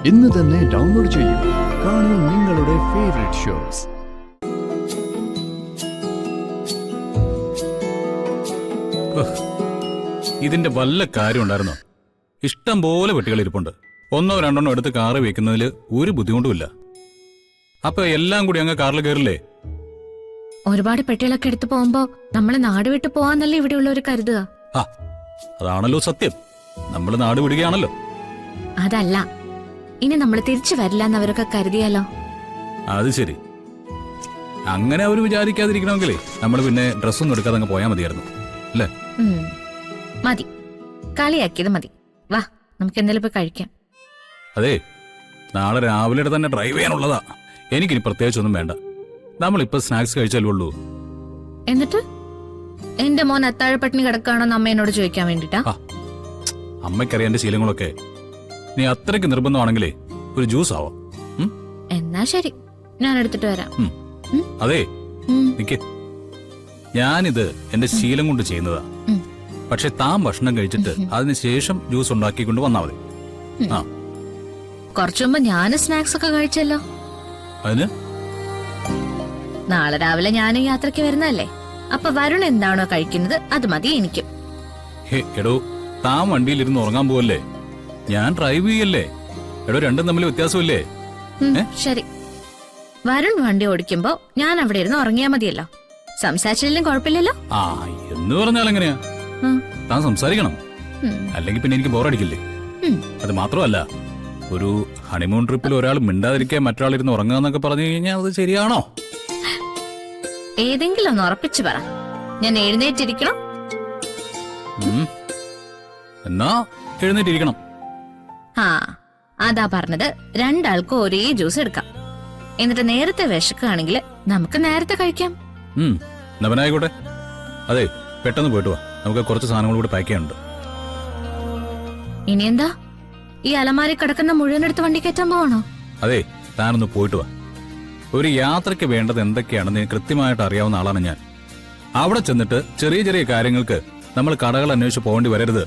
ഇന്ന് തന്നെ ഡൗൺലോഡ് ചെയ്യൂ. കാണൂ നിങ്ങളുടെ ഫേവറേറ്റ് ഷോസ്. ഇതിന്റെ വല്ല കാര്യം ഉണ്ടായിരുന്നോ? ഇഷ്ടം പോലെ പെട്ടികൾ ഇരിപ്പുണ്ട്. ഒന്നോ രണ്ടെണ്ണോ എടുത്ത് കാറ് വെക്കുന്നതിൽ ഒരു ബുദ്ധിമുട്ടുമില്ല. അപ്പൊ എല്ലാം കൂടി അങ്ങ് കാറിൽ കയറില്ലേ? ഒരുപാട് പെട്ടികളൊക്കെ എടുത്തു പോകുമ്പോ നമ്മള് നാട് വിട്ടു പോവാന്നല്ലേ ഇവിടെ ഉള്ളവർ കരുതുക. അതാണല്ലോ സത്യം. നമ്മള് നാട് വിടുകയാണല്ലോ. അതല്ല, ഇനി നമ്മൾ തിരിച്ചു വരില്ല എന്നവരൊക്കെ കരുതിയാലോ? അത് ശരി. അങ്ങനെ അവര് വിചാരിക്കാതിരിക്കണമെങ്കിലേ നമ്മള് പിന്നെ ഡ്രസ്സൊന്നും എടുക്കാതെ അങ്ങ് പോയാൽ മതിയായിരുന്നു അല്ലേ? മതി, കളിയാക്കിയത് മതി. വാ, നമുക്ക് എന്തെങ്കിലും പോയി കഴിക്കാം. അതെ, നാളെ രാവിലെ തന്നെ ഡ്രൈവ് ചെയ്യാനുള്ളതാ. എനിക്കിനി പ്രത്യേകിച്ചൊന്നും വേണ്ട. നമ്മളിപ്പോ സ്നാക്സ് കഴിച്ചാലേ ഉള്ളൂ. എന്നിട്ട് എന്റെ മോൻ അത്താഴപ്പട്ടിണി കിടക്കാണോന്ന് അമ്മ എന്നോട് ചോദിക്കാൻ വേണ്ടിട്ടാ? അമ്മയ്ക്കറിയാൻ എന്റെ ശീലങ്ങളൊക്കെ. നീ അത്രയ്ക്ക് നിർബന്ധമാണെങ്കിലേ ഒരു ജ്യൂസ് ആവാം. എന്നാ ശരി, ഞാൻ എടുത്തിട്ട് വരാം. അതെ, നിക്ക്. ഞാനിത് എന്റെ ശീലം കൊണ്ട് ചെയ്യുന്നതാ. പക്ഷെ താൻ ഭക്ഷണം കഴിച്ചിട്ട് അതിനുശേഷം ജ്യൂസ് ഉണ്ടാക്കിക്കൊണ്ട് വന്നാ മതി. കുറച്ചു മുമ്പ് ഞാൻ സ്നാക്സ് ഒക്കെ കഴിച്ചല്ലോ. അതിന് നാളെ രാവിലെ ഞാൻ യാത്രക്ക് വരുന്നല്ലേ, അപ്പൊ വരുൺ എന്താണോ കഴിക്കുന്നത് അത് മതി എനിക്കും. എടോ, താൻ വണ്ടിയിലിരുന്ന് ഉറങ്ങാൻ പോവല്ലേ? ഞാൻ ഡ്രൈവ് ചെയ്യല്ലേ? എടോ, രണ്ടും തമ്മിൽ വ്യത്യാസമില്ലേ? ശരി, വരുൺ വണ്ടി ഓടിക്കുമ്പോ ഞാൻ അവിടെ ഇരുന്ന് ഉറങ്ങിയാ മതിയല്ലോ. സംസാരിച്ചില്ലെങ്കിലും കുഴപ്പമില്ലല്ലോ. എന്ന് പറഞ്ഞാൽ എങ്ങനെയാ? താൻ സംസാരിക്കണം, അല്ലെങ്കിൽ പിന്നെ എനിക്ക് ബോറടിക്കില്ലേ? അത് മാത്രമല്ല, ഒരു ഹണിമൂൺ ട്രിപ്പിൽ ഒരാൾ മിണ്ടാതിരിക്കാൻ മറ്റൊരാളിരുന്ന് ഉറങ്ങാന്നൊക്കെ പറഞ്ഞു കഴിഞ്ഞാൽ അത് ശരിയാണോ? ഏതെങ്കിലും ഒന്ന് ഉറപ്പിച്ചു പറ, ഞാൻ എഴുന്നേറ്റിരിക്കണം. എന്നാ എഴുന്നേറ്റിരിക്കണം. അതാ പറഞ്ഞത്. രണ്ടാൾക്കും ഒരേ ജ്യൂസ് എടുക്കാം. എന്നിട്ട് നേരത്തെ വിശക്കുകയാണെങ്കിൽ നമുക്ക് നേരത്തെ കഴിക്കാം. നവനായിക്കോട്ടെ. അതെ, പെട്ടെന്ന് പോയിട്ട് വാ. നമുക്ക് കുറച്ച് സാധനങ്ങൾ കൂടി പാക്ക് ചെയ്യാനുണ്ട്. ഇനി എന്താ, ഈ അലമാരി കിടക്കുന്ന മുഴുവൻ എടുത്ത് വണ്ടി കയറ്റാൻ പോവാണോ? അതെ, താനൊന്ന് പോയിട്ട് വാ. ഒരു യാത്രയ്ക്ക് വേണ്ടത് എന്തൊക്കെയാണെന്ന് കൃത്യമായിട്ട് അറിയാവുന്ന ആളാണ് ഞാൻ. അവിടെ ചെന്നിട്ട് ചെറിയ ചെറിയ കാര്യങ്ങൾക്ക് നമ്മൾ കടകൾ അന്വേഷിച്ച് പോകേണ്ടി വരരുത്.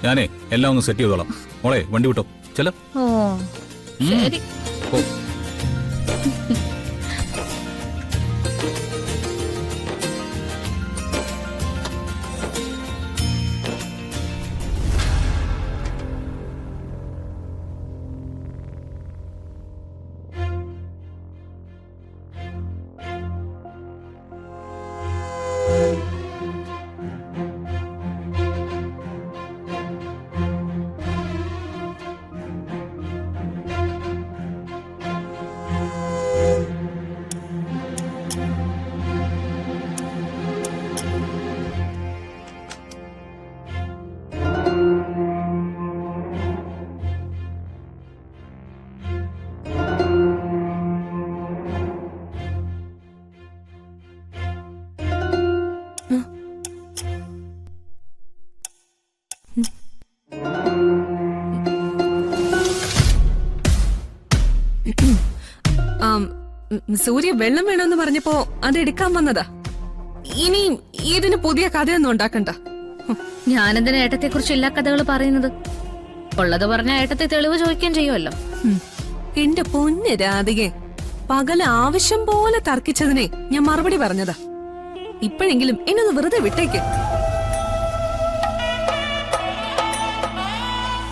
ഞാനേ എല്ലാം ഒന്ന് സെറ്റ് ചെയ്തോളാം. മോളെ, വണ്ടി വിട്ടോ. ചെല. ശരി. സൂര്യ വെള്ളം വേണമെന്ന് പറഞ്ഞപ്പോ അത് എടുക്കാൻ വന്നതാ. ഇനി ഇതിന് പുതിയ കഥയൊന്നും ഉണ്ടാക്കണ്ട. ഞാനെന്തിനാ ഏട്ടത്തെ കുറിച്ച് എല്ലാ കഥകൾ പറയുന്നത്? ഉള്ളത് പറഞ്ഞ ഏട്ടത്തെ തെളിവ് ചോദിക്കാൻ ചെയ്യുമല്ലോ. എന്റെ പൊന്ന് രാധികെ, പകല് ആവശ്യം പോലെ തർക്കിച്ചതിനെ ഞാൻ മറുപടി പറഞ്ഞതാ. ഇപ്പോഴെങ്കിലും എന്നൊന്ന് വെറുതെ വിട്ടേക്ക്.